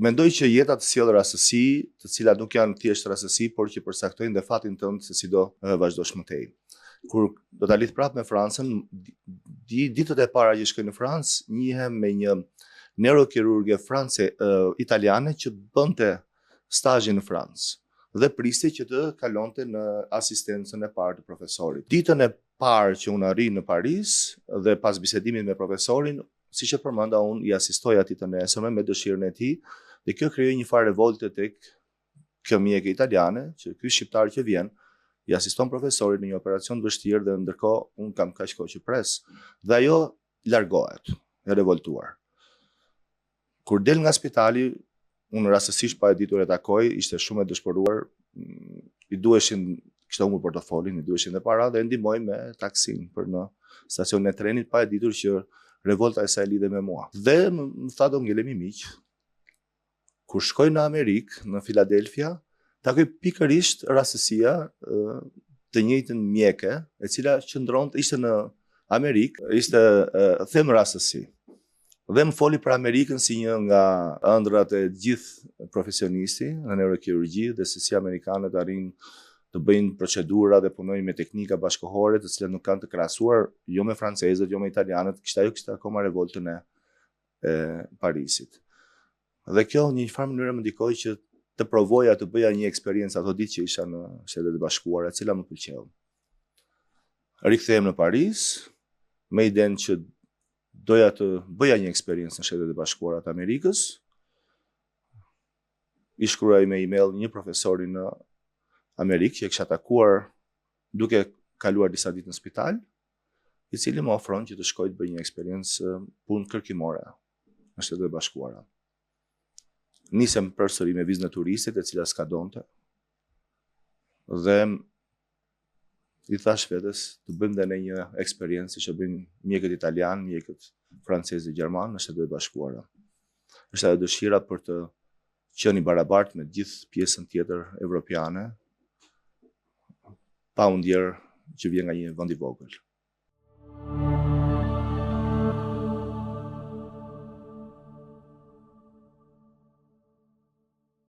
Mendoj që jeta të sjellë rastësi, të cilat nuk janë thjesht rastësi, por që përcaktojnë dhe fatin tënd se si do vazhdosh mëtej. Kur do ta lidh prapë me Francën, ditët e para që shkoj në Francë, njihem me një neurokirurge italiane që bënte stazhin në Francë dhe priste që të kalonte në asistencën e parë të profesorit. Ditën e parë që unë arri në Paris dhe pas bisedimit me profesorin, siç e përmenda, unë i asistoj atij të nesërme me dëshirën e tij, dhe kjo krijoi një farë revolte tek kjo mjeke italiane, që ky shqiptar që vjen i asiston profesorit në një operacion të vështirë dhe ndërkohë unë kam kaq kohë që pres, dhe ajo largohet, e revoltuar. Kur del nga spitali, unë rastësisht pa e ditur e takoj, ishte shumë e dëshpëruar, i duheshin, kishte humbur portofolin, i duheshin dhe para dhe ndihmoj me taksin për në stacionin e trenit, pa e ditur që revolta e saj lidhe me mua. Dhe më tha do ngelemi miq. Kur shkoj në Amerikë, në Philadelphia, takoj pikërisht rastësia të njëjtën mjeke, e cila qëndronte, ishte në Amerikë, ishte them rastësi. Dhe më foli për Amerikën si një nga ëndrat e gjithë profesionisti në neurokirurgji dhe se si amerikanët arrin të bëjnë procedura dhe punojnë me teknika bashkëkohore të cilat nuk kanë të krahasuar jo me francezët, jo me italianët, kishte akoma revoltën e Parisit. Dhe kjo në një farë mënyrë më ndikoi që të provoja të bëja një eksperiencë ato ditë që isha në Shtetet e Bashkuara, e cila më pëlqeu. Rikthehem në Paris me idenë që doja të bëja një eksperiencë në Shtetet e Bashkuara të Amerikës. I shkruaj me email një profesori në Amerikë që e kisha takuar duke kaluar disa ditë në spital, i cili më ofron që të shkoj të bëj një eksperiencë punë kërkimore në Shtetet e Bashkuara. Nisem përsëri me vizën e turistit, e cila s'ka donte, dhe i thash vetes të bëjmë dhe ne një eksperiencë që bëjnë mjekët italian, mjekët francez dhe gjerman në Shtetet e Bashkuara. Është ajo dëshira për të qenë i barabartë me gjithë pjesën tjetër evropiane, pa u ndjerë që vjen nga një vend i vogël.